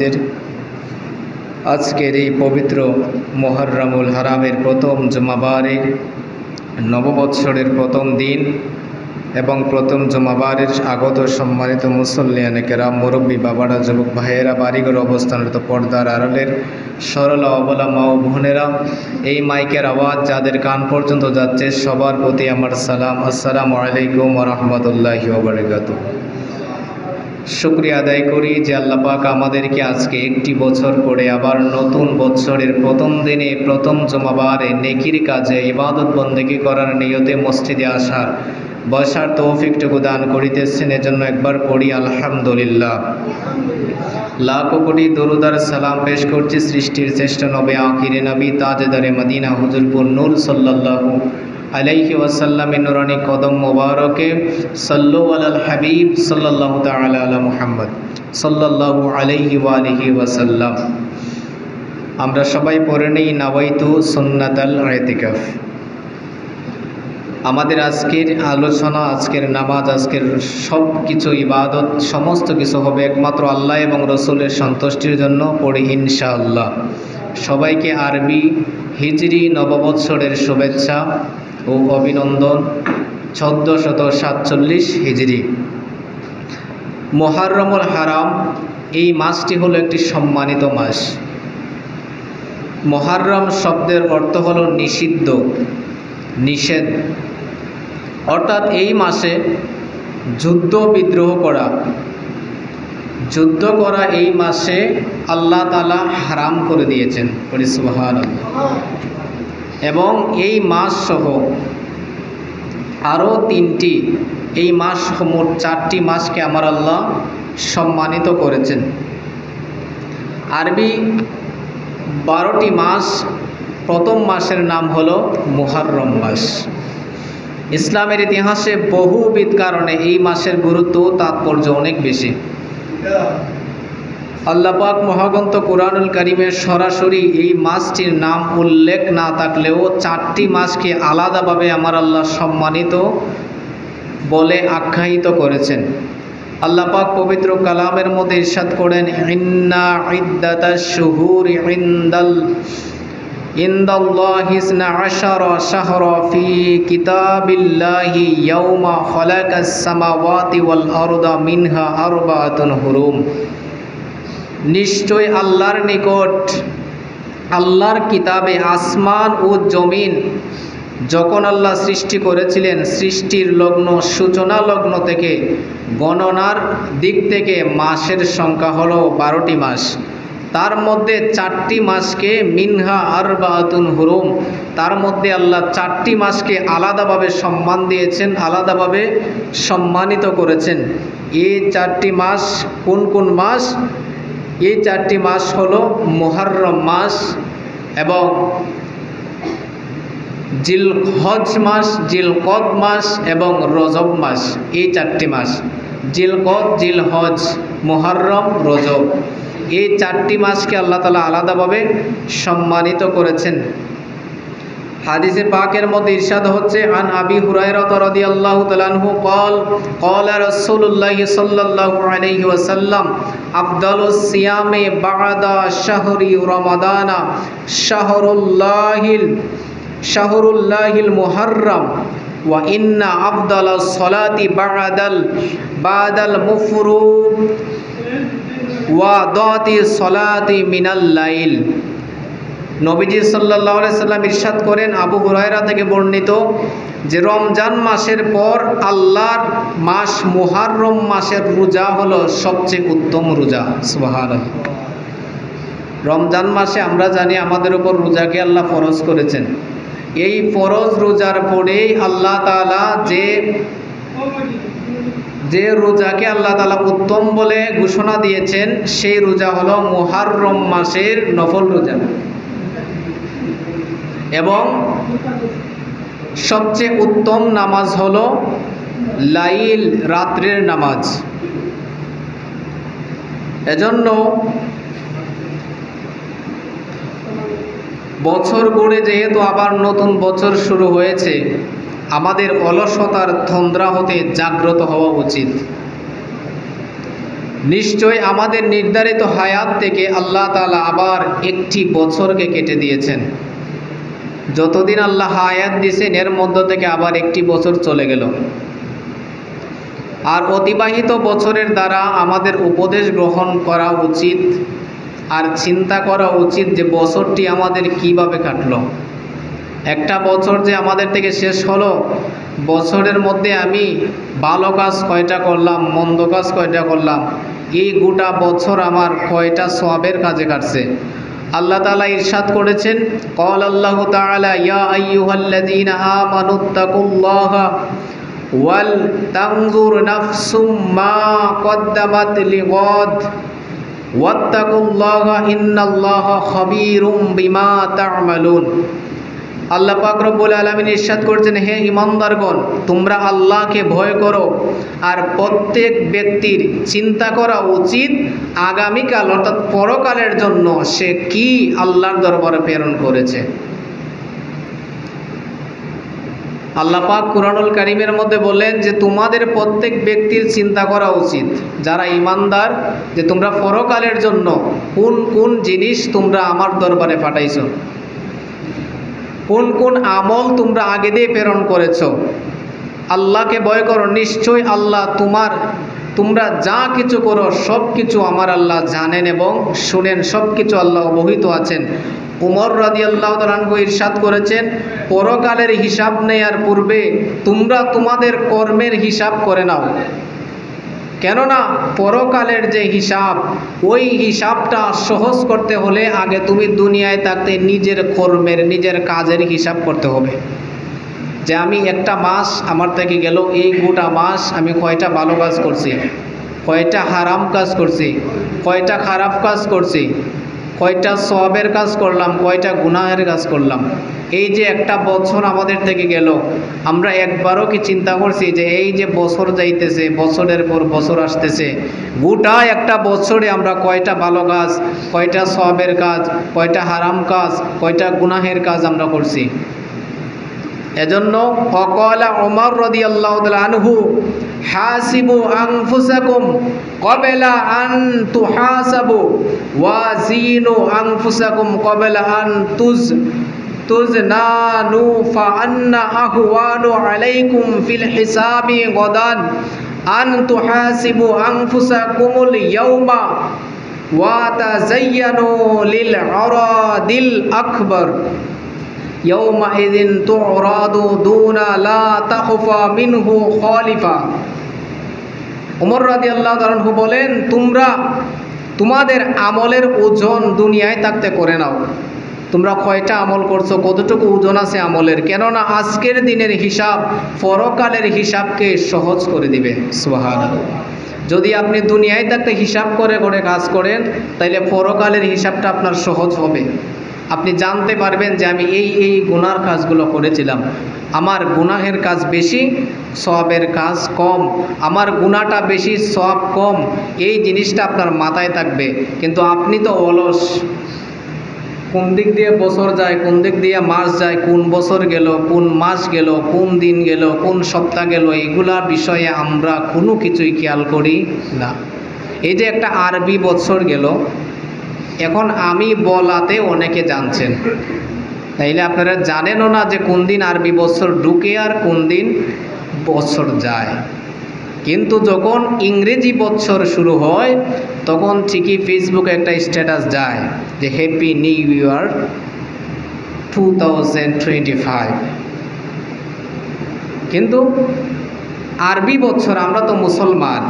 দের আজকের এই পবিত্র মুহররমুল হারামের প্রথম জুমাবারের নববৎসরের প্রথম দিন এবং প্রথম জুমাবারের আগত সম্মানিত মুসল্লিয়ানে কেরাম, মুরব্বী বাবারা, যুবক ভাইয়েরা, বাড়িঘর অবস্থানরত পর্দার আড়ালের সরল অবলা মা ও বোনেরা, এই মাইকের আওয়াজ যাদের কান পর্যন্ত যাচ্ছে সবার প্রতি আমার সালাম। আসসালামু আলাইকুম ওয়া রাহমাতুল্লাহি ওয়া বারাকাতুহু। শুকরিয়া আদায় করি যে আল্লাহ পাক আমাদেরকে আজকে একটি বছর পরে আবার নতুন বছরের প্রথম দিনে প্রথম জুমাবারে নেকির কাজে ইবাদত বন্দেগী করার নিয়তে মসজিদে আসার বসার তৌফিকটুকু দান করিতেছেন। এজন্য একবার পড়ি আলহামদুলিল্লাহ। লাখো কোটি দরুদ আর সালাম পেশ করছি সৃষ্টির শ্রেষ্ঠ নবী আখিরে নবী তাজদারে মদিনা হুজুরপুর নূর সাল্লাল্লাহু আলাইহি ওয়াসাল্লামের নুরানি কদম মোবারকে সাল্লু আলাল হাবিব সাল্লাল্লাহু তাআলা আলা মুহাম্মদ সাল্লাল্লাহু আলাইহি ওয়া আলিহি ওয়াসাল্লাম। আমরা সবাই পড়ে নেই নাওয়াইতু সুন্নাতাল ইতিকাফ। আমাদের আজকের আলোচনা, আজকের নামাজ, আজকের সব কিছু ইবাদত, সমস্ত কিছু হবে একমাত্র আল্লাহ এবং রসুলের সন্তুষ্টির জন্য। পড়ি ইনশাআল্লাহ। সবাইকে আরবি হিজরি নববৎসরের শুভেচ্ছা ও অভিনন্দন। 1447 হিজরি মুহররমুল হারাম, এই মাসটি হলো একটি সম্মানিত মাস। মুহররম শব্দের অর্থ হলো নিষিদ্ধ, নিষেধ, অর্থাৎ এই মাসে যুদ্ধ বিদ্রোহ করা, এই মাসে আল্লাহ তাআলা হারাম করে দিয়েছেন। সুবহানাল্লাহ। এবং এই মাস সহ আরও তিনটি, এই মাস মোট 4টি মাসকে আমার আল্লাহ সম্মানিত করেছেন। আরবি 12টি মাস, প্রথম মাসের নাম হলো মুহররম মাস। ইসলামের ইতিহাসে বহুবিধ কারণে এই মাসের গুরুত্ব তাৎপর্য অনেক বেশি। আল্লাহ পাক মহাগ্রন্থ কুরআনুল কারীমে সরাসরি এই মাসটির নাম উল্লেখ না থাকলেও 4টি মাসকে আলাদাভাবে আমার আল্লাহ সম্মানিত বলে আখ্যায়িত করেছেন। আল্লাহ পাক পবিত্র কালামের মধ্যে ইরশাদ করেন, ইন্না ইদ্দাতাশ শুহুরি ইনদাল্লাহি 12 শাহরা ফি কিতাবিল্লাহি ইয়াওমা খালাকাস সামাওয়াতি ওয়াল আরদা মিনহা আরবাআতুন হুরুম। নিশ্চয় আল্লাহর নিকট, আল্লাহর কিতাবে আসমান ও জমিন যখন আল্লাহ সৃষ্টি করেছিলেন, সৃষ্টির লগ্ন, সূচনা লগ্ন থেকে গণনার দিক থেকে মাসের সংখ্যা হলো 12টি মাস। তার মধ্যে 4টি মাসকে মিনহা আরবাআতুন হুরুম, তার মধ্যে আল্লাহ 4টি মাসকে আলাদাভাবে সম্মান দিয়েছেন, আলাদাভাবে সম্মানিত করেছেন। এই 4টি মাস কোন কোন মাস? এই 4টি মাস হলো মুহররম মাস এবং জিলহজ মাস, জিলকদ মাস এবং রজব মাস। এই 4টি মাস, জিলকদ, জিলহজ, মুহররম, রজব, এই 4টি মাসকে আল্লাহ তাআলা আলাদাভাবে সম্মানিত করেছেন। হাদিসে পাকের মধ্যে ইরশাদ হচ্ছে, আন আবি হুরায়রা রাদিয়াল্লাহু তাআলা আনহু ক্বালা রাসূলুল্লাহ সাল্লাল্লাহু আলাইহি ওয়াসাল্লাম আফদালুস সিয়ামে বা'দা শাহরি রমাদানা শাহরুল্লাহিল মুহররম ওয়া ইন্না আফদালাস সালাতি বা'দাল মুফরুদ ওয়া দাতি সালাতি মিনাল লাইল। নবীজি সাল্লাল্লাহু আলাইহি সাল্লাম ইরশাদ করেন, আবু হুরায়রা থেকে বর্ণিত, যে রমজান মাসের পর আল্লাহর মাস মুহররম মাসের রোজা হলো সবচেয়ে উত্তম রোজা। সুবহানাল্লাহ। রমজান মাসে আমরা জানি আমাদের উপর রোজাকে আল্লাহ ফরজ করেছেন। এই ফরজ রোজার পরেই আল্লাহ তাআলা যে রোজাকে আল্লাহ তাআলা উত্তম বলে ঘোষণা দিয়েছেন, সেই রোজা হলো মুহররম মাসের নফল রোজা। এবং সবচেয়ে উত্তম নামাজ হলো লাইল, রাত্রের নামাজ। এজন্য বছর গড়ে যেহেতু আবার নতুন বছর শুরু হয়েছে, আমাদের অলসতার তন্দ্রা হতে জাগ্রত হওয়া উচিত। নিশ্চয় আমাদের নির্ধারিত হায়াত থেকে আল্লাহ তাআলা আবার একটি বছরকে কেটে দিয়েছেন। যতদিন আল্লাহ হায়াত দিয়েছেন এর মধ্য থেকে আবার একটি বছর চলে গেল। আর অতিবাহিত বছরের দ্বারা আমাদের উপদেশ গ্রহণ করা উচিত আর চিন্তা করা উচিত যে বছরটি আমাদের কিভাবে কাটলো। একটা বছর যে আমাদের থেকে শেষ হলো, বছরের মধ্যে আমি ভালো কাজ কয়টা করলাম, মন্দ কাজ কয়টা করলাম, এই গোটা বছর আমার কয়টা সওয়াবের কাজে কাটছে। আল্লাহ তাআলা ইরশাদ করেছেন, ক্বাল আল্লাহু তাআলা ইয়া আইয়ুহাল্লাযীনা আমানুত্তাকুল্লাহা ওয়াল তানজুর নাফসুম মা কদ্দামাত লিগাদ ওয়াত্তাকুল্লাহা ইন্নাল্লাহা খাবীরুম বিমা তা'মালুন। আল্লাহ পাক রব্বুল আলামিন ইরশাদ করছেন, হে ঈমানদারগণ, তোমরা আল্লাহকে ভয় করো আর প্রত্যেক ব্যক্তির চিন্তা করা উচিত আগামীকাল অর্থাৎ পরকালের জন্য সে কি আল্লাহর দরবারে প্রেরণ করেছে। আল্লাহ পাক কুরআনুল কারীমের মধ্যে বলেন যে তোমাদের প্রত্যেক ব্যক্তির চিন্তা করা উচিত, যারা ঈমানদার, যে তোমরা পরকালের জন্য কোন কোন জিনিস তোমরা আমার দরবারে পাঠাইছো, কোন কোন আমল তোমরা আগে দিয়ে প্রেরণ করেছো। আল্লাহকে ভয় করো, নিশ্চয় আল্লাহ তোমরা যা কিছু করো সব কিছু আমার আল্লাহ জানেন এবং শুনেন, সব কিছু আল্লাহ অবহিত আছেন। উমর রাদিয়াল্লাহু তাআলা আনহু ইরশাদ করেছেন, পরকালের হিসাব নেয়ার পূর্বে তোমরা তোমাদের কর্মের হিসাব করে নাও, কেননা পরকালের যে হিসাব, ওই হিসাবটা সহজ করতে হলে আগে তুমি দুনিয়ায় থাকতে নিজের কর্মের, নিজের কাজের হিসাব করতে হবে। যে আমি একটা মাস আমার থেকে গেল, এই গোটা মাস আমি কয়টা ভালো কাজ করছি, কয়টা হারাম কাজ করছি, কয়টা খারাপ কাজ করছি, কয়টা সওয়াবের কাজ করলাম, কয়টা গুনাহের কাজ করলাম। এই যে একটা বছর আমাদের থেকে গেল, আমরা একবারও কি চিন্তা করছি যে এই যে বছর যাইতেছে, বছরের পর বছর আসতেছে, গোটা একটা বছরে আমরা কয়টা ভালো কাজ, কয়টা সওয়াবের কাজ, কয়টা হারাম কাজ, কয়টা গুনাহের কাজ আমরা করছি। এজন্য ওয়াকালা ওমর রাদিয়াল্লাহু তাআলা আনহু, হাসিবু আনফুসাকুম ক্বাবলা আন তুহাসাবু ওয়াজিনু আনফুসাকুম ক্বাবলা আন তুজনানু ফাআন্না আহওয়ানু আলাইকুম ফিল হিসাবি গাদান আন তুহাসিবু আনফুসাকুমুল ইয়াওমা ওয়া তাযায়্যানু লিল আরাদিল আকবার ইয়াউমাইযিন তুরাদু দুনা লা তাখফা মিনহু খালিফা। ওমর রাদিয়াল্লাহু তাআলা আনহু বলেন, তোমরা তোমাদের আমলের ওজন দুনিয়ায় থাকতে করে নাও। তোমরা কয়টা আমল করছো, কতটুকু ওজন আছে আমলের, কেননা আজকের দিনের হিসাব পরকালের হিসাবকে সহজ করে দিবে। সুবহানাল্লাহ। যদি আপনি দুনিয়ায় থাকতে হিসাব করে করে কাজ করেন, তাইলে পরকালের হিসাবটা আপনার সহজ হবে। আপনি জানতে পারবেন যে আমি এই গুনার কাজগুলো করেছিলাম, আমার গুনাহের কাজ বেশি, সওয়াবের কাজ কম, আমার গুনাহটা বেশি, সওয়াব কম, এই জিনিসটা আপনার মাথায় থাকবে। কিন্তু আপনি তো অলস, কোন দিক দিয়ে বছর যায়, কোন দিক দিয়ে মাস যায়, কোন বছর গেল, কোন মাস গেল, কোন দিন গেল, কোন সপ্তাহ গেল, এইগুলা বিষয়ে আমরা কোনো কিছুই খেয়াল করি না। এই যে একটা আরবি বছর গেল, এখন আমি বলাতে অনেকে জানছেন, তাইলে আপনারা জানেনও না যে কোন দিন আরবি বছর ঢুকে আর কোন দিন বছর যায়। কিন্তু যখন ইংরেজি বছর শুরু হয় তখন ঠিকই ফেসবুকে একটা স্ট্যাটাস যায় যে হ্যাপি নিউ ইয়ার 2025। কিন্তু আরবি বছর, আমরা তো মুসলমান,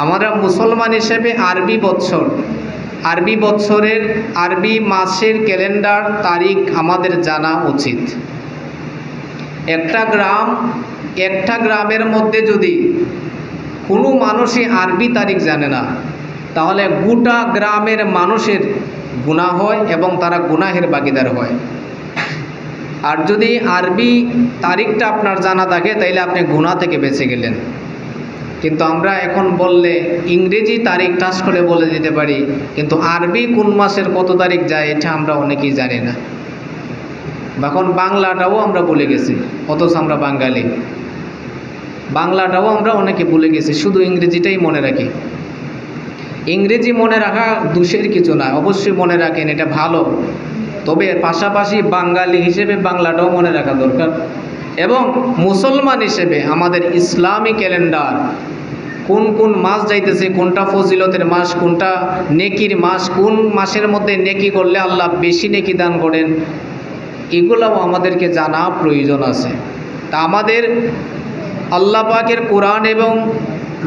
আমরা মুসলমান হিসেবে আরবি বছরের আরবি মাসের ক্যালেন্ডার তারিখ আমাদের জানা উচিত। একটা গ্রামের মধ্যে যদি কোনো মানুষই আরবি তারিখ জানে না, তাহলে গোটা গ্রামের মানুষের গুনাহ হয় এবং তারা গুনাহের ভাগীদার হয়। আর যদি আরবি তারিখটা আপনার জানা থাকে, তাইলে আপনি গুনাহ থেকে বেঁচে গেলেন। কিন্তু আমরা এখন বললে ইংরেজি তারিখ টাচ করে বলে দিতে পারি, কিন্তু আরবি কোন মাসের কত তারিখ যায় এটা আমরা অনেকেই জানি না। এখন বাংলাটাও আমরা ভুলে গেছি, অথচ আমরা বাঙালি। বাংলাটাও আমরা অনেকে ভুলে গেছি, শুধু ইংরেজিটাই মনে রাখি। ইংরেজি মনে রাখা দোষের কিছু না, অবশ্যই মনে রাখেন, এটা ভালো। তবে পাশাপাশি বাঙালি হিসেবে বাংলাটাও মনে রাখা দরকার, এবং মুসলমান হিসেবে আমাদের ইসলামী ক্যালেন্ডার কোন কোন মাস যাইতেছে, কোনটা ফজিলতের মাস, কোনটা নেকির মাস, কোন মাসের মধ্যে নেকি করলে আল্লাহ বেশি নেকি দান করেন, এগুলোও আমাদেরকে জানা প্রয়োজন আছে। তা আমাদের আল্লাহ পাকের কোরআন এবং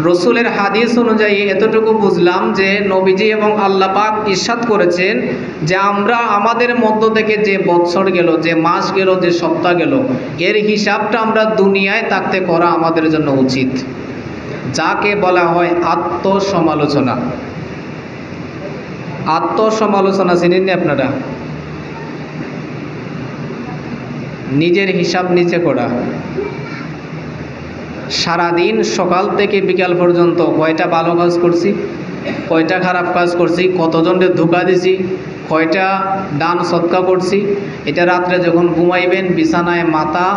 রসুলের হাদিস অনুযায়ী এতটুকু বুঝলাম যে নবীজি এবং আল্লাহ পাক ইরশাদ করেছেন যে আমরা আমাদের মধ্য থেকে যে বৎসর গেল, যে মাস গেল, যে সপ্তাহ গেল, এর হিসাবটা আমরা দুনিয়ায় থাকতে করা আমাদের জন্য উচিত, যাকে বলা হয় আত্মসমালোচনা। আত্মসমালোচনা চিনেননি আপনারা? নিজের হিসাব নিচে করা। সারাদিন সকাল থেকে বিকাল পর্যন্ত কয়টা ভালো কাজ করছি, কয়টা খারাপ কাজ করছি, কতজনকে ধোঁকা দিছি, কয়টা দান সৎকা করছি, এটা রাত্রে যখন ঘুমাইবেন বিছানায় মাথা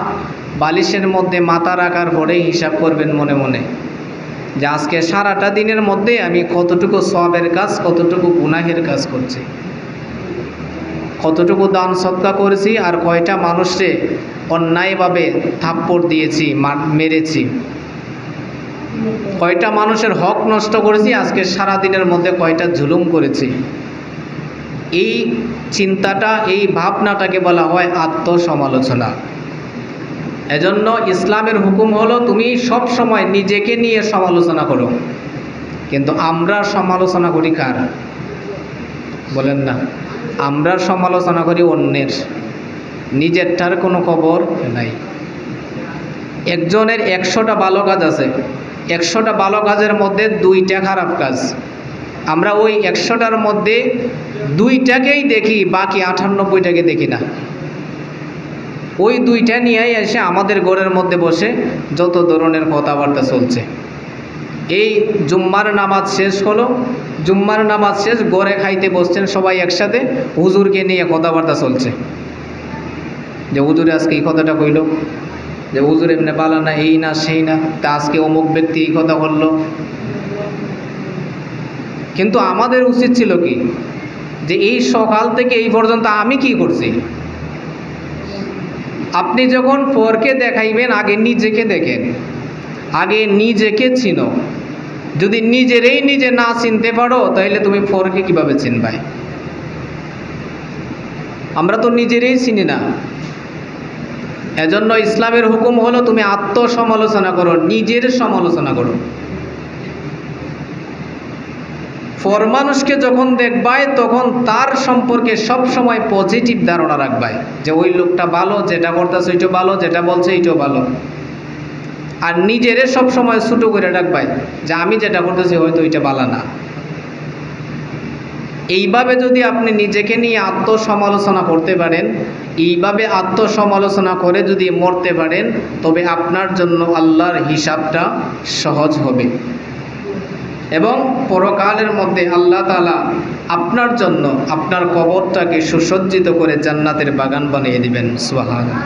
বালিশের মধ্যে মাথা রাখার পরে হিসাব করবেন মনে মনে যে আজকে সারাটা দিনের মধ্যে আমি কতটুকু সওয়াবের কাজ, কতটুকু গুনাহের কাজ করছি, কতটুকু দান সৎকা করেছি, আর কয়টা মানুষকে অন্যায়ভাবে থাপ্পড় দিয়েছি, মেরেছি, কয়টা মানুষের হক নষ্ট করেছি, আজকে সারা দিনের মধ্যে কয়টা জুলুম করেছি। এই চিন্তাটা, এই ভাবনাটাকে বলা হয় আত্মসমালোচনা। এজন্য ইসলামের হুকুম হলো তুমি সব সময় নিজেকে নিয়ে সমালোচনা করো। কিন্তু আমরা সমালোচনা করি কার? বলেন না। আমরা সমালোচনা করি অন্যের, নিজেরটার কোনো খবর নাই। একজনের 100টা ভালো কাজ আছে, 100টা ভালো কাজের মধ্যে 2টা খারাপ কাজ, আমরা ওই 100টার মধ্যে 2টাকেই দেখি, বাকি 98টাকে দেখি না। ওই 2টা নিয়েই এসে আমাদের ঘরের মধ্যে বসে যত ধরনের কথাবার্তা চলছে। এই জুম্মার নামাজ শেষ হলো, জুম্মার নামাজ শেষ, ঘরে খাইতে বসছেন সবাই একসাথে, হুজুরকে নিয়ে কথাবার্তা চলছে যে হুজুরে আজকে এই কথাটা কইল, যে হুজুর এমনি বালা না, এই না সেই না, তা আজকে অমুক ব্যক্তি এই কথা বলল। কিন্তু আমাদের উচিত ছিল কি, যে এই সকাল থেকে এই পর্যন্ত আমি কি করছি। আপনি যখন পরকে দেখাইবেন আগে নিজেকে দেখেন, আগে নিজেকে চিনো। যদি নিজেরই নিজে না চিনতে পারো তাহলে তুমি পরকে কিভাবে চিনবাই? আমরা তো নিজেরই চিনি না। এজন্য ইসলামের হুকুম হলো তুমি আত্মসমালোচনা করো, নিজের সমালোচনা করো। পর মানুষকে যখন দেখবাই তখন তার সম্পর্কে সব সময় পজিটিভ ধারণা রাখবাই, যে ওই লোকটা ভালো, যেটা করতেছে ওইটা ভালো, যেটা বলছে এইটাও ভালো। আর নিজেরে সব সময় ছোট করে রাখবাই, যে আমি যেটা করতেছি হয়তো ওইটা ভালো না। এইভাবে যদি আপনি নিজেকে নিয়ে আত্মসমালোচনা করতে পারেন, এইভাবে আত্মসমালোচনা করে যদি মরতে পারেন, তবে আপনার জন্য আল্লাহর হিসাবটা সহজ হবে এবং পরকালের মধ্যে আল্লাহ তাআলা আপনার জন্য আপনার কবরটাকে সুসজ্জিত করে জান্নাতের বাগান বানিয়ে দিবেন। সুবহানাল্লাহ।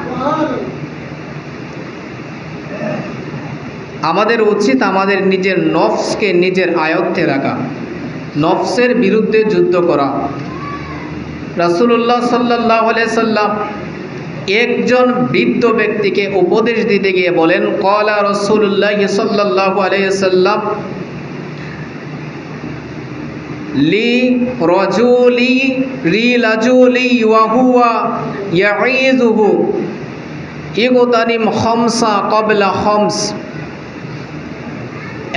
আমাদের উচিত আমাদের নিজের নফসকে নিজের আয়ত্তে রাখা, নফসের বিরুদ্ধে যুদ্ধ করা। রাসূলুল্লাহ সাল্লাল্লাহু আলাইহি সাল্লাম একজন বৃদ্ধ ব্যক্তিকে উপদেশ দিতে গিয়ে বলেন, ক্বালা রাসূলুল্লাহ সাল্লাল্লাহু আলাইহি সাল্লাম লি রাজুলি রিলাজুলি ওয়া হুয়া ইয়াইযুহু ইগতানিম খামসা ক্বাবলা খামস।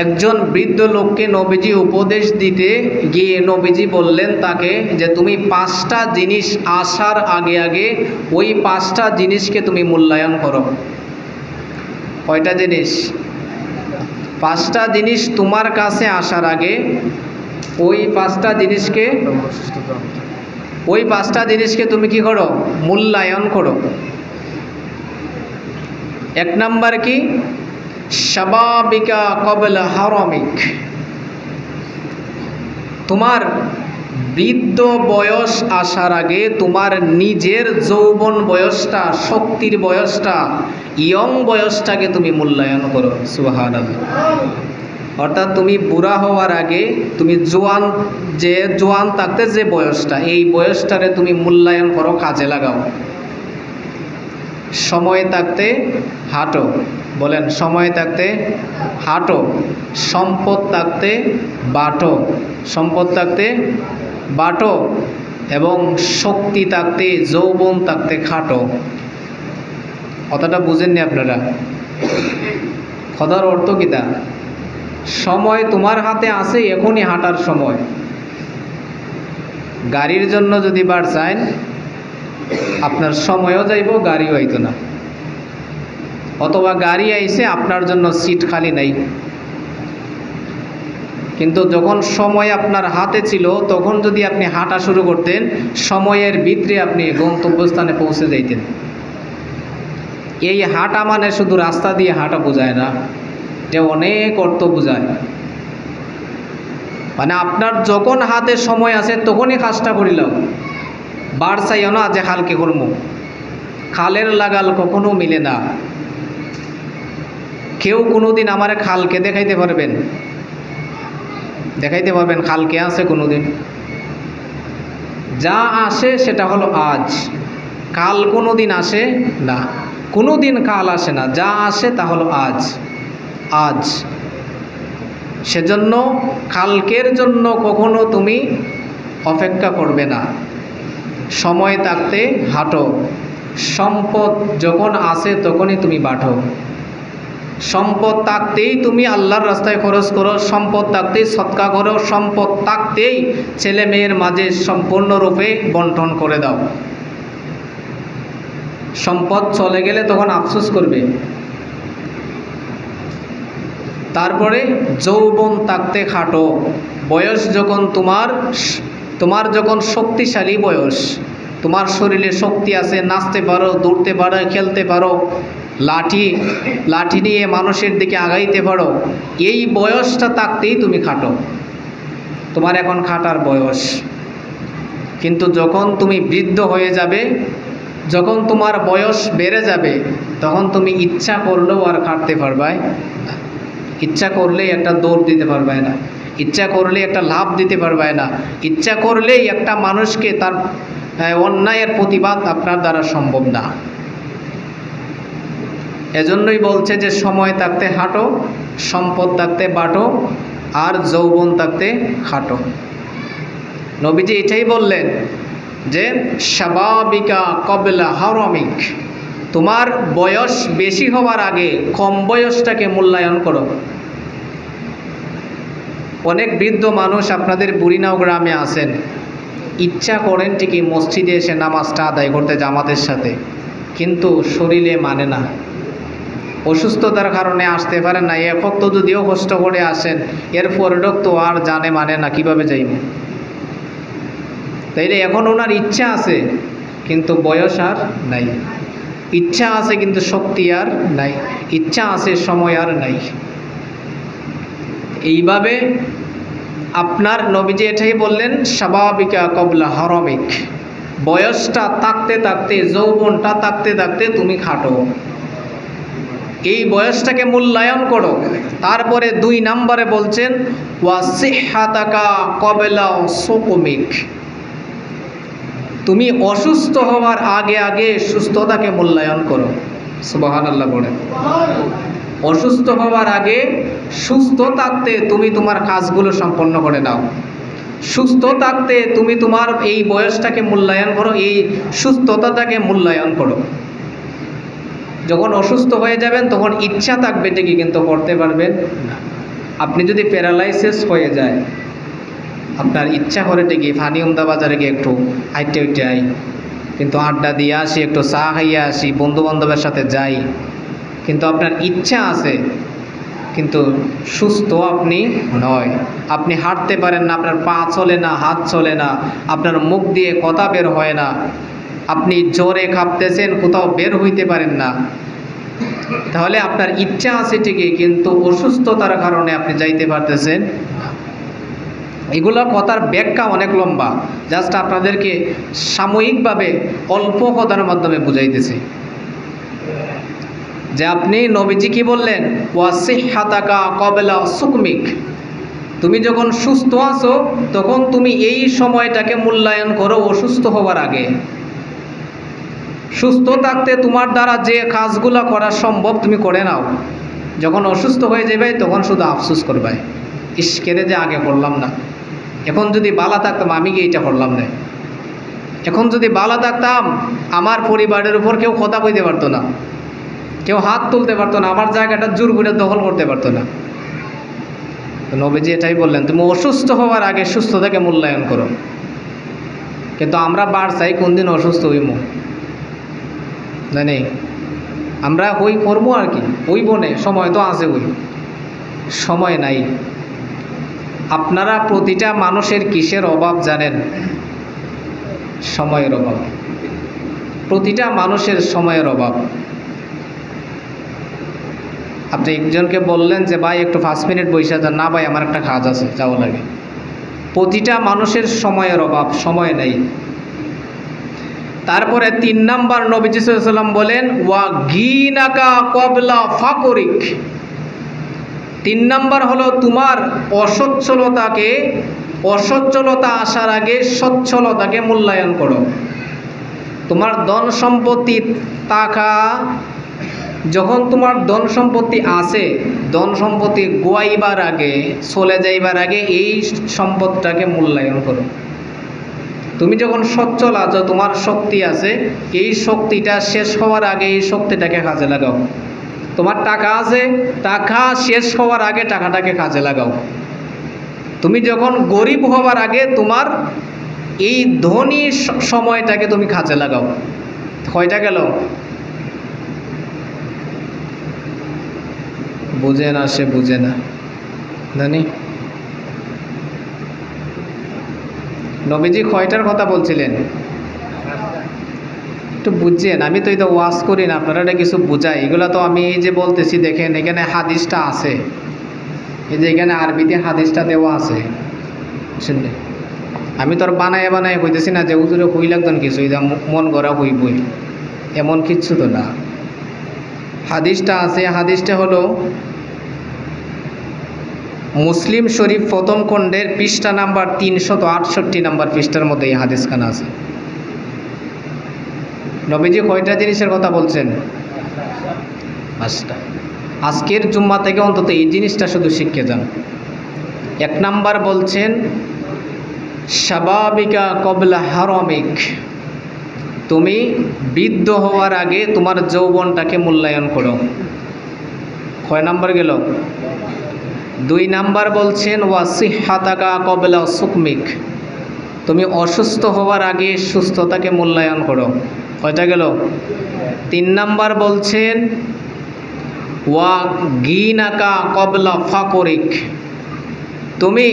একজন বৃদ্ধ লোককে নবীজি উপদেশ দিতে গিয়ে নবীজি বললেন তাকে যে তুমি 5টা জিনিস আসার আগে আগে ওই 5টা জিনিসকে তুমি মূল্যায়ন করো। কয়টা জিনিস? 5টা জিনিস তোমার কাছে আসার আগে ওই 5টা জিনিসকে তুমি কি করো? মূল্যায়ন করো। 1 নাম্বার কি? শাবাবিকা ক্বাবলা হারামিক। তোমার বৃদ্ধ বয়স আসার আগে তোমার নিজের যৌবন বয়সটা, শক্তির বয়সটা, ইয়ং বয়সটাকে তুমি মূল্যায়ন করো। সুবহানাল্লাহ। অর্থাৎ তুমি বুড়া হওয়ার আগে তুমি জোয়ান থাকতে যে বয়সটা, এই বয়সটারে তুমি মূল্যায়ন করো, কাজে লাগাও। সময় থাকতে হাঁটো, বলেন সময় থাকতে হাঁটো। সম্পদ থাকতে বাটো, সম্পদ থাকতে বাটো। এবং শক্তি থাকতে, যৌবন থাকতে খাটো। কথাটা বুঝেননি আপনারা? কথার অর্থ কিটা? সময় তোমার হাতে আছে, এখনই হাঁটার সময়। গাড়ির জন্য যদি বার চান, আপনার সময়ও যাইব, গাড়িও আইতো না। অথবা গাড়ি আইছে, আপনার জন্য সিট খালি নাই। কিন্তু যখন সময় আপনার হাতে ছিল, তখন যদি আপনি হাঁটা শুরু করতেন, সময়ের ভিতরে আপনি গন্তব্যস্থানে পৌঁছে যাইতেন। এই হাঁটা মানে শুধু রাস্তা দিয়ে হাঁটা বোঝায় না, এটা অনেক অর্থ বোঝায়। মানে আপনার যখন হাতে সময় আছে তখনই কাজটা করিলাম। বার চাইও না যে খালকে করব। খালের লাগাল কখনো মিলে না। কেউ কোনোদিন আমার খালকে দেখাইতে পারবেন? দেখাইতে পারবেন খালকে আছে কোনোদিন? যা আসে সেটা হলো আজ। কাল কোনোদিন আসে না, কোনোদিন কাল আসে না। যা আসে তা হলো আজ, আজ। সেজন্য কালকের জন্য কখনো তুমি অপেক্ষা করবে না। সময় থাকতে হাঁটো। সম্পদ যখন আসে তখনই তুমি বাঁটো। সম্পদ থাকতেই তুমি আল্লাহর রাস্তায় খরচ করো, সম্পদ থাকতেই সদকা করো, সম্পদ থাকতেই ছেলে মেয়ের মাঝে সম্পূর্ণরূপে বন্টন করে দাও। সম্পদ চলে গেলে তখন আফসোস করবে। তারপরে যৌবন থাকতে খাটো। বয়স যখন তোমার যখন শক্তিশালী বয়স, তোমার শরীরে শক্তি আছে, নাচতে পারো, দৌড়তে পারো, খেলতে পারো, লাঠি নিয়ে মানুষের দিকে আগাইতে পারো, এই বয়সটা থাকতেই তুমি খাটো। তোমার এখন খাটার বয়স। কিন্তু যখন তুমি বৃদ্ধ হয়ে যাবে, যখন তোমার বয়স বেড়ে যাবে, তখন তুমি ইচ্ছা করলেও আর খাটতে পারবে না। ইচ্ছা করলেই একটা দৌড় দিতে পারবে না, ইচ্ছা করলেই একটা লাভ দিতে পারবে না, ইচ্ছা করলেই একটা মানুষকে তার অন্যায়ের প্রতিবাদ আপনার দ্বারা সম্ভব না। এজন্যই বলছে যে সময় থাকতে হাঁটো, সম্পদ থাকতে বাটো, আর যৌবন থাকতে খাটো। নবীজি এটাই বললেন যে শাবাবিকা কবলা হারামিক, তোমার বয়স বেশি হওয়ার আগে কম বয়সটাকে মূল্যায়ন করো। অনেক বৃদ্ধ মানুষ আপনাদের বুড়িনাও গ্রামে আছেন, ইচ্ছা করেন ঠিকই মসজিদে এসে নামাজটা আদায় করতে জামাতের সাথে, কিন্তু শরীরে মানে না, অসুস্থতার কারণে আসতে পারেন না। এখন তো যদিও কষ্ট করে আসেন, এরপরেও তো আর জানে মানে না কিভাবে যাইব। তাইলে এখন ওনার ইচ্ছা আছে কিন্তু বয়স আর নাই, ইচ্ছা আছে কিন্তু শক্তি আর নাই, ইচ্ছা আছে সময় আর নাই। এইভাবে আপনার নবীজি এটাই বললেন শাবাবিকা কবলা হারামিক, বয়সটা থাকতে থাকতে, যৌবনটা থাকতে থাকতে তুমি খাটো, এই বয়সটাকে মূল্যায়ন করো। তারপরে 2 নম্বরে বলছেন ওয়াসিহাতাকা কবলা সুকুমিক, তুমি অসুস্থ হওয়ার আগে আগে সুস্থতাকে মূল্যায়ন করো। সুবহানাল্লাহ বলেন। অসুস্থ হওয়ার আগে সুস্থ থাকতে তুমি তোমার কাজগুলো সম্পন্ন করে নাও। সুস্থ থাকতে তুমি তোমার এই বয়সটাকে মূল্যায়ন করো, এই সুস্থতাটাকে মূল্যায়ন করো। যখন অসুস্থ হয়ে যাবেন তখন ইচ্ছা থাকবে ঠিকই, কিন্তু করতে পারবেন না। আপনি যদি প্যারালাইসিস হয়ে যায়, আপনার ইচ্ছা করে ঠিকই ফানিউমদা বাজারে গিয়ে একটু হাইটে উঠে আই, কিন্তু আড্ডা দিয়ে আসি, একটু চা খাইয়ে আসি, বন্ধু বান্ধবের সাথে যাই, কিন্তু আপনার ইচ্ছা আছে কিন্তু সুস্থ আপনি নয়। আপনি হাঁটতে পারেন না, আপনার পা চলে না, হাত চলে না, আপনার মুখ দিয়ে কথা বের হয় না, আপনি জ্বরে কাঁপতেছেন, কোথাও বের হইতে পারেন না। তাহলে আপনার ইচ্ছা আছে ঠিকই, কিন্তু অসুস্থতার কারণে আপনি যাইতে পারতেছেন না। এগুলো কথার ব্যাখ্যা অনেক লম্বা, জাস্ট আপনাদেরকে সাময়িকভাবে অল্প কথার মাধ্যমে বুঝাইতেছি। যে আপনি নবীজি কি বললেন, ওয়াসিহাতাকা ক্বাবলা সুকমিক, তুমি যখন সুস্থ আছো তখন তুমি এই সময়টাকে মূল্যায়ন করো অসুস্থ হওয়ার আগে। সুস্থ থাকতে তোমার দ্বারা যে কাজগুলো করা সম্ভব তুমি করে নাও, যখন অসুস্থ হয়ে যাবে তখন শুধু আফসোস করবে, ইস কেড়ে যে আগে করলাম না, এখন যদি বালা থাকতাম আমি কি এইটা করলাম না, এখন যদি বালা থাকতাম আমার পরিবারের উপর কেউ কথা কইতে পারতো না, কেউ হাত তুলতে পারতো না, আমার জায়গাটা জোর করে দখল করতে পারতো না। তো নবীজি এটাই বললেন, তুমি অসুস্থ হওয়ার আগে সুস্থতাকে মূল্যায়ন করো। কিন্তু আমরা বার চাই কোন দিন অসুস্থ হইব, জানি আমরা হই করবো আর কি, হইব না, সময় তো আছে, হই সময় নাই। আপনারা প্রতিটা মানুষের কিসের অভাব জানেন? সময়ের অভাব। প্রতিটা মানুষের সময়ের অভাব। আপনি একজনকে বললেন যে ভাই একটু 5 মিনিট বসে যান, না ভাই আমার একটা কাজ আছে, যাওয়া লাগে। প্রতিটা মানুষের সময়ের অভাব, সময় নেই। তারপরে 3 নাম্বার নবীজি সাল্লাল্লাহু আলাইহি ওয়াসাল্লাম বলেন, ওয়া গিনাকা ক্বাবলা ফাকরিক। 3 নাম্বার হলো তোমার অসচ্ছলতা আসার আগে সচ্ছলতাকে মূল্যায়ন করো। তোমার ধন সম্পত্তি টাকা, যখন তোমার ধন সম্পত্তি আছে, ধন সম্পত্তি গোয়াইবার আগে, চলে যাইবার আগে এই সম্পদটাকে মূল্যায়ন করো। তুমি যখন সচ্ছল আছো, তোমার শক্তি আছে, এই শক্তিটা শেষ হওয়ার আগে এই শক্তিটাকে কাজে লাগাও। তোমার টাকা আছে, টাকা শেষ হওয়ার আগে টাকাটাকে কাজে লাগাও। তুমি যখন গরিব হওয়ার আগে তোমার এই ধনী সময়টাকে তুমি কাজে লাগাও। কয়টা গেল? বুঝে না, সে বুঝে না, জানি। নবীজি কয়টার কথা বলছিলেন একটু বুঝছেন? আমি তো এটা ওয়াজ করি না, আপনারা এটা কিছু বুঝাই। এগুলো তো আমি এই যে বলতেছি, দেখেন এখানে হাদিসটা আছে, এই যে এখানে আরবিতে হাদিসটা দেওয়া আছে, শুনলে আমি তো আর বানায় হইতেছি না যে হুজুরে হই লাগতেন কিছু, এটা মন গড়া হইবই, এমন কিচ্ছু তো না। হাদিসটা আছে, হাদিসটা হলো মুসলিম শরীফ প্রথম খণ্ডের পৃষ্ঠা নাম্বার 368 নাম্বার পৃষ্ঠার মধ্যে এই হাদিসখানা আছে। নবীজি কয়টা জিনিসের কথা বলছেন? 5টা। আজকের জুম্মা থেকে অন্তত এই জিনিসটা শুধু শিখে যান। 1 নাম্বার বলছেন, শাবাবিকা ক্বাবলা হারামিক, তুমি বৃদ্ধ হওয়ার আগে তোমার যৌবনটাকে মূল্যায়ন করো। কয় নাম্বার গেল? 2 নাম্বার বলছেন, ওয়াসিহাতাকা ক্বাবলা সুকমিক, তুমি অসুস্থ হওয়ার আগে সুস্থতাকে মূল্যায়ন করো। কয়টা গেল? 3 নাম্বার বলছেন, ওয়া গিনাকা ক্বাবলা ফাকরিক, তুমি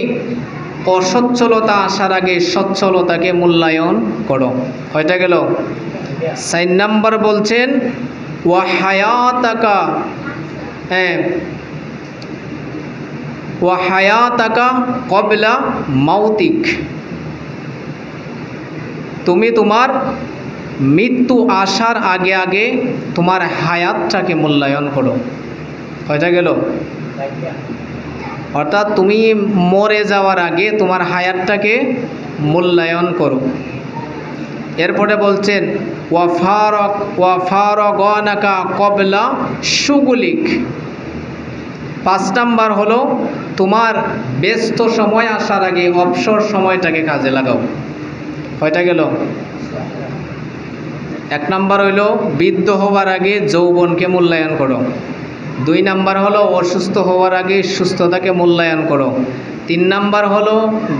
অসচ্ছলতা আসার আগে সচ্ছলতাকে মূল্যায়ন করো। কয়টা গেল? 4 নাম্বার বলছেন, ওয়া হায়াতাকা, ওয়া হায়াতাকা ক্বাবলা মাউতিক, তুমি তোমার মৃত্যু আসার আগে আগে তোমার হায়াতটাকে মূল্যায়ন করো। কয়টা গেল? অর্থাৎ তুমি মরে যাওয়ার আগে তোমার হায়াতটাকে মূল্যায়ন করো। এরপরে বলছেন, ওয়া ফারাগানাকা ক্বাবলা শুগুলিক, 5 নাম্বার হলো তোমার ব্যস্ত সময় আসার আগে অবসর সময়টাকে কাজে লাগাও। কয়টা গেল? 1 নাম্বার হইল বৃদ্ধ হওয়ার আগে যৌবনকে মূল্যায়ন করো। 2 নাম্বার হলো অসুস্থ হওয়ার আগে সুস্থতাকে মূল্যায়ন করো। 3 নাম্বার হলো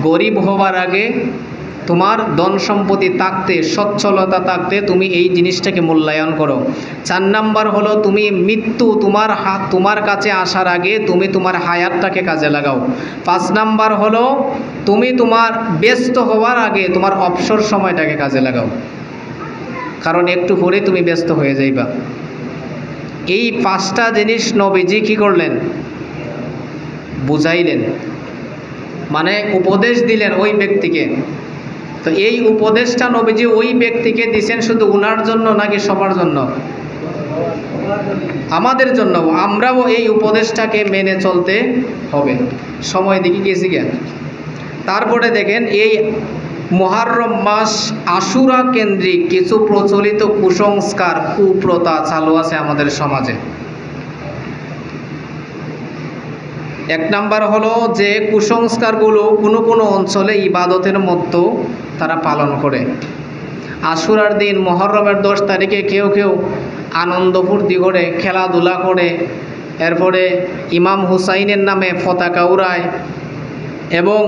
গরিব হওয়ার আগে তোমার ধন সম্পত্তি থাকতে, সচ্ছলতা থাকতে তুমি এই জিনিসটাকে মূল্যায়ন করো। 4 নাম্বার হলো তুমি মৃত্যু তোমার কাছে আসার আগে তুমি তোমার হায়াতটাকে কাজে লাগাও। 5 নাম্বার হলো তুমি তোমার ব্যস্ত হওয়ার আগে তোমার অবসর সময়টাকে কাজে লাগাও, কারণ একটু পরে তুমি ব্যস্ত হয়ে যাইবা। এই 5টা জিনিস নবীজি কি করলেন? বুঝাইলেন, মানে উপদেশ দিলেন ওই ব্যক্তিকে। তো এই উপদেশটা নবীজি ওই ব্যক্তিকে দিয়েছেন শুধু উনার জন্য নাকি সবার জন্য? আমাদের জন্য আমরাও এই উপদেশটাকে মেনে চলতে হবে। সময় দিকে গেছি জ্ঞান। তারপরে দেখেন এই মুহররম মাস আশুরা কেন্দ্রিক কিছু প্রচলিত কুসংস্কার কুপ্রথা চালু আছে আমাদের সমাজে। এক নাম্বার হলো যে কুসংস্কারগুলো কোনো কোনো অঞ্চলে ইবাদতের মতো তারা পালন করে। আশুরার দিন মুহররমের 10 তারিখে কেউ কেউ আনন্দ ফুর্তি করে, খেলাধুলা করে, এরপরে ইমাম হুসাইনের নামে পতাকা উড়ায় এবং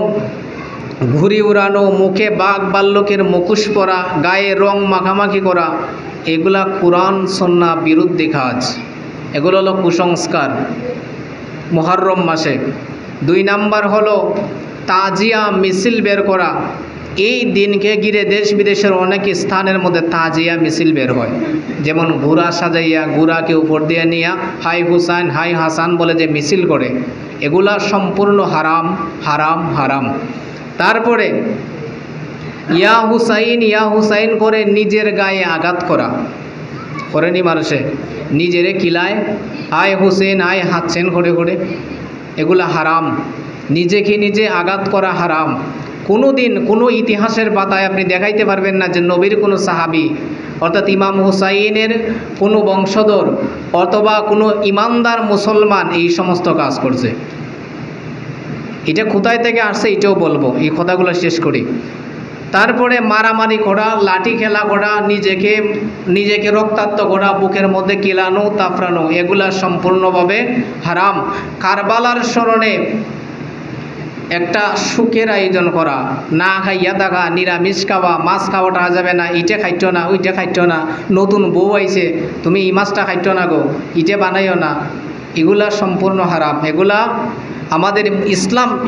ঘুড়ি উড়ানো, মুখে বাঘ ভাল্লুকের মুখোশ পরা, গায়ে রং মাখামাখি করা, এগুলা কুরআন সুন্নাহ বিরুদ্ধে কাজ। এগুলো হলো কুসংস্কার মুহররম মাসে। 2 নাম্বার হলো তাজিয়া মিছিল বের করা। এই দিনকে ঘিরে দেশ বিদেশের অনেক স্থানের মধ্যে তাজিয়া মিছিল বের হয়, যেমন ঘোড়া সাজাইয়া ঘোড়াকে উপর দিয়ে নিয়ে হাই হুসাইন হাই হাসান বলে যে মিছিল করে, এগুলা সম্পূর্ণ হারাম হারাম হারাম। তারপরে ইয়া হুসাইন করে নিজের গায়ে আঘাত করা, করেনি মানুষে, নিজেরে কিলায় হাই হুসেন হাই হাঁচছেন করে করে, এগুলা হারাম। নিজেকে নিজে আঘাত করা হারাম। কোনো দিন কোনো ইতিহাসের পাতায় আপনি দেখাইতে পারবেন না যে নবীর কোনো সাহাবী অর্থাৎ ইমাম হুসাইনের কোনো বংশধর অথবা কোনো ইমানদার মুসলমান এই সমস্ত কাজ করছে। এটা কোথায় থেকে আসছে এটাও বলবো, এই কথাগুলো শেষ করি। তারপরে মারামারি করা, লাঠি খেলা করা, নিজেকে রক্তাক্ত করা, বুকের মধ্যে কিলানো তাফরানো, এগুলা সম্পূর্ণভাবে হারাম। কারবালার স্মরণে একটা সুখের আয়োজন করা, না খাইয়া থাকা, নিরামিষ খাওয়া, মাছ খাওয়াটা যাবে না, ইটে খাইতো না ওইটা খাইতো না, নতুন বউ আইছে তুমি এই মাছটা খাইতো না গো, ইটে বানাইও না, এগুলা সম্পূর্ণ হারাম। এগুলা আমাদের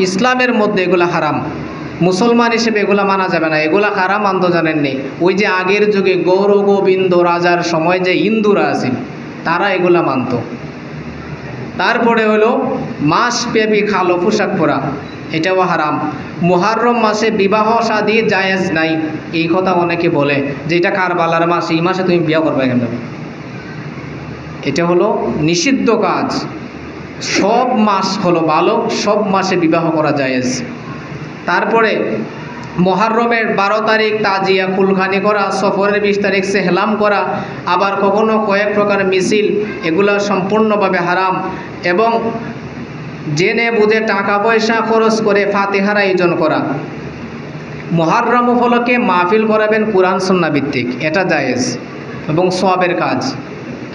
ইসলামের মধ্যে এগুলা হারাম। মুসলমান হিসেবে এগুলা মানা যাবে না, এগুলা হারাম আনতো জানেননি। ওই যে আগের যুগে গৌর গোবিন্দ রাজার সময় যে হিন্দুরা আছে তারা এগুলা মানত। তারপরে হলো মাসব্যাপী কালো পোশাক পরা, এটাও হারাম। মুহররম মাসে বিবাহ শাদী জায়েজ নাই, এই কথা অনেকে বলে যে এটা কারবালার মাস, এই মাসে তুমি বিয়ে করবে কেন? এটা হলো নিষিদ্ধ কাজ। সব মাস হলো ভালো, সব মাসে বিবাহ করা জায়েজ। তারপরে মুহররমের 12 তারিখ তাজিয়া কুলখানি করা, সফরের 20 তারিখ সেহলাম করা, আবার কখনো কয়েক প্রকার মিছিল, এগুলা সম্পূর্ণভাবে হারাম। এবং জেনে বুঝে টাকা পয়সা খরচ করে ফাতিহার আয়োজন করা। মুহররম উপলক্ষে মাহফিল করাবেন কোরআন সুন্নাহ ভিত্তিক, এটা জায়েজ এবং সওয়াবের কাজ।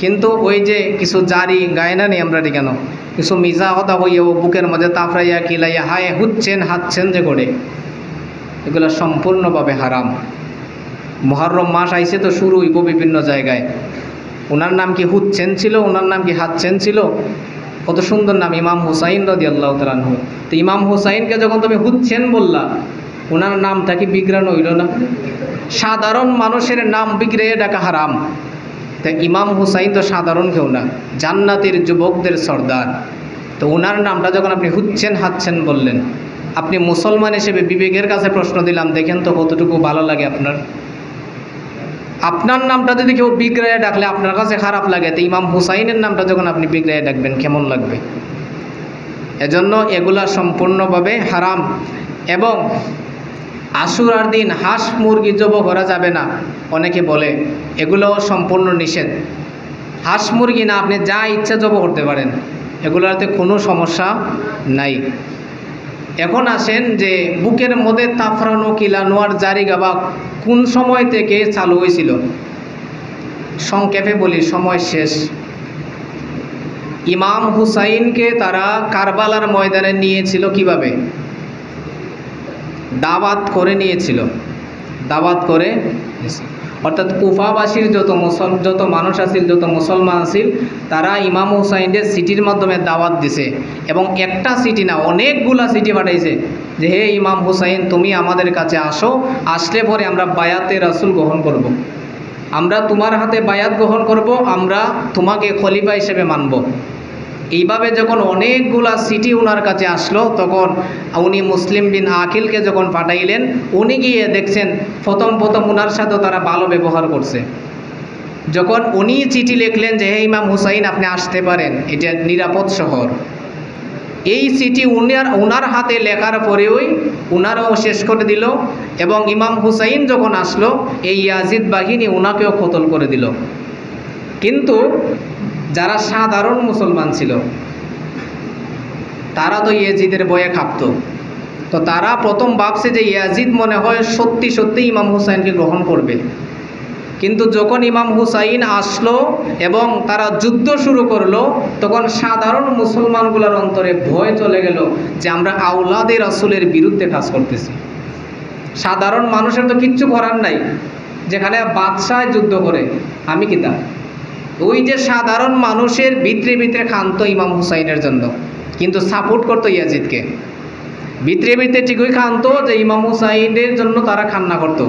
কিন্তু ওই যে কিছু জারি গায়না নেই আমরা কেন, কিছু মিজা কথা হইয়া বুকের মধ্যে তাফরাইয়া কিলাইয়া হায় হুচ্ছেন হাঁচ্ছেন যে করে, এগুলো সম্পূর্ণভাবে হারাম। মুহররম মাস আইছে তো শুরু হইব বিভিন্ন জায়গায়। ওনার নাম কি হুচ্ছেন ছিল, ওনার নাম কি হাঁচ্ছেন ছিল, কত সুন্দর নাম, ইমাম হুসাইন রাদিয়াল্লাহু তাআলা আনহু। তো ইমাম হুসাইনকে যখন তুমি হুচ্ছেন বললা, ওনার নামটা কি বিগড়ানো হইল না? সাধারণ মানুষের নাম বিগড়ে ডাকা হারাম। তাই ইমাম হুসাইন তো সাধারণ কেউ না, জান্নাতের যুবকদের সর্দার। তো ওনার নামটা যখন আপনি হুচ্ছেন হাঁচ্ছেন বললেন, আপনি মুসলমান হিসেবে বিবেকের কাছে প্রশ্ন দিলাম, দেখেন তো কতটুকু ভালো লাগে আপনার? আপনার নামটা যদি কেউ বিগড়াইয়া ডাকলে আপনার কাছে খারাপ লাগে, তো ইমাম হুসাইনের নামটা যখন আপনি বিগড়াইয়া ডাকবেন কেমন লাগবে? এজন্য এগুলা সম্পূর্ণভাবে হারাম। এবং আশুরার দিন হাঁস মুরগি জবাই করা যাবে না, অনেকে বলে, এগুলো সম্পূর্ণ নিষেধ। হাঁস মুরগি না, আপনি যা ইচ্ছা জবাই করতে পারেন, এগুলোতে কোনো সমস্যা নাই। এখন আসেন যে বুকের মধ্যে তাফরানো কিলানো আর জারি গাবা কোন সময় থেকে চালু হয়েছিল? সংক্ষেপে বলি, সময় শেষ। ইমাম হুসাইনকে তারা কারবালার ময়দানে নিয়েছিল কিভাবে? দাওয়াত করে নিয়েছিল, দাওয়াত করে, অর্থাৎ কুফাবাসীর যত মানুষ আছিল, যত মুসলমান আছিল, তারা ইমাম হুসাইনের সিটির মাধ্যমে দাওয়াত দিছে। এবং একটা সিটি না, অনেকগুলা সিটি পাঠাইছে যে হে ইমাম হুসাইন, তুমি আমাদের কাছে আসো, আসলে পরে আমরা বায়াতে রাসূল গ্রহণ করব। আমরা তোমার হাতে বায়াত গ্রহণ করব, আমরা তোমাকে খলিফা হিসেবে মানব। এইভাবে যখন অনেকগুলা সিটি ওনার কাছে আসলো, তখন উনি মুসলিম বিন আকিলকে যখন পাঠাইলেন, উনি গিয়ে দেখছেন প্রথম ওনার সাথে তারা ভালো ব্যবহার করছে। যখন উনি চিঠি লিখলেন যে হে ইমাম হুসাইন আপনি আসতে পারেন, এটা নিরাপদ শহর, এই চিঠি উনার হাতে লেখার পরেই উনারাও শেষ করে দিল এবং ইমাম হুসাইন যখন আসলো এই ইয়াজিদ বাহিনী উনাকেও কতল করে দিল। কিন্তু যারা সাধারণ মুসলমান ছিল তারা তো ইয়াজিদের ভয়ে কাঁপতো। তো তারা প্রথম ভাবছে যে ইয়াজিদ মনে হয় সত্যি সত্যি ইমাম হুসাইনকে গ্রহণ করবে। কিন্তু যখন ইমাম হুসাইন আসলো এবং তারা যুদ্ধ শুরু করলো, তখন সাধারণ মুসলমানগুলোর অন্তরে ভয় চলে গেল যে আমরা আওলাদে রাসূলের বিরুদ্ধে কাজ করতেছি। সাধারণ মানুষের তো কিচ্ছু করার নাই, যেখানে বাদশাহ যুদ্ধ করে আমি কি তা। ওই যে সাধারণ মানুষের ভিতরে ভিতরে খান্ত ইমাম হুসাইনের জন্য, কিন্তু সাপোর্ট করতো ইয়াজিদকে। ভিতরে ভিতরে ঠিকই খান্ত যে ইমাম হুসাইনের জন্য তারা কান্না করতো,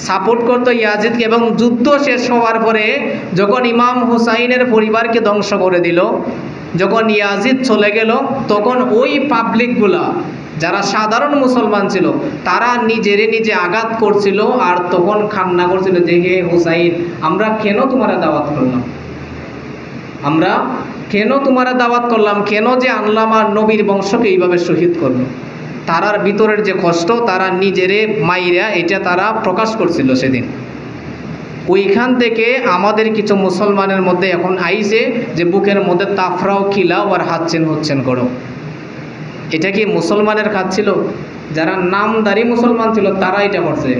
সাপোর্ট করতো ইয়াজিদকে। এবং যুদ্ধ শেষ হওয়ার পরে যখন ইমাম হুসাইনের পরিবারকে ধ্বংস করে দিল, যখন ইয়াজিদ চলে গেল, তখন ওই পাবলিকগুলা যারা সাধারণ মুসলমান ছিল তারা নিজেরে নিজে আঘাত করছিল আর তখন কান্না করছিল যে হে হুসাইন আমরা কেন তোমারা দাওয়াত করলাম, আমরা কেন তোমারা দাওয়াত করলাম, কেন যে আনলাম আর নবীর বংশকে এইভাবে শহীদ করলো। তারার ভিতরের যে কষ্ট, তারা নিজেরে মাইরা এটা তারা প্রকাশ করছিল সেদিন। ওইখান থেকে আমাদের কিছু মুসলমানের মধ্যে এখন আইছে যে বুকের মধ্যে তাফরাও খিলাও আর হাচ্ছেন হচ্ছেন করো। এটা কি মুসলমানের কাজ ছিল? যারা নামদারি মুসলমান ছিল তারা এটা করছে।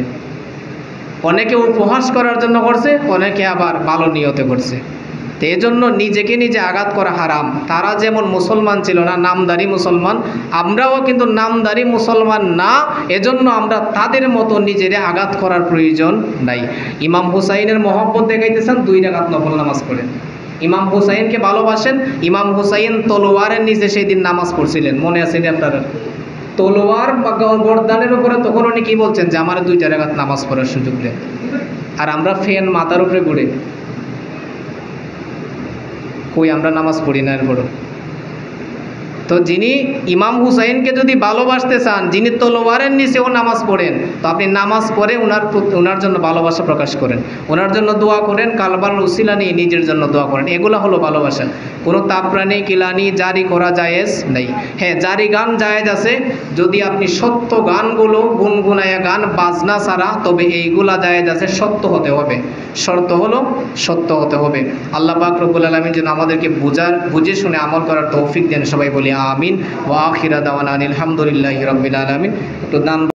অনেকে উপহাস করার জন্য করছে, অনেকে আবার ভালো নিয়তে করছে। তো এই জন্য নিজেকে নিজে আঘাত করা হারাম। তারা যেমন মুসলমান ছিল না, নামদারি মুসলমান, আমরাও কিন্তু নামদারি মুসলমান না, এজন্য আমরা তাদের মতো নিজেরে আঘাত করার প্রয়োজন নাই। ইমাম হুসাইনের মহব্বত দেখাইতেছেন, 2 রাকাত নফল নামাজ পড়েন। ইমাম হুসাইনকে ভালোবাসেন। ইমাম হুসাইন তলোয়ারের নিচে সেই দিন নামাজ পড়ছিলেন, মনে আছে আপনারা? তলোয়ার গর্দানের উপরে তখন উনি কি বলছেন যে আমার 2 রাকাত নামাজ পড়ার সুযোগ দেন। আর আমরা ফ্যান মাথার উপরে ঘুরে কই আমরা নামাজ পড়ি না এর বড়। তো যিনি ইমাম হুসাইনকে যদি ভালোবাসতে চান, যিনি তলোয়ারের নিচেও নামাজ পড়েন, তো আপনি নামাজ পড়ে ওনার জন্য ভালোবাসা প্রকাশ করেন, ওনার জন্য দোয়া করেন, কালবার উসিলা নিয়ে নিজের জন্য দোয়া করেন। এগুলো হলো ভালোবাসা। কোনো তাপরানি কিলানি জারি করা জায়েজ নেই। হ্যাঁ, জারি গান জায়েজ আছে যদি আপনি সত্য গানগুলো গুনগুনায়া গান বাজনা ছাড়া, তবে এইগুলা জায়েজ আছে, সত্য হতে হবে। শর্ত হলো সত্য হতে হবে। আল্লাহ পাক রব্বুল আলামিন যেন আমাদেরকে বুঝে শুনে আমল করার তৌফিক দেন। সবাই বলি আমিন। ওয়া আখিরা দাওয়ানা আলহামদুলিল্লাহি রাব্বিল আলামিন। একটু দান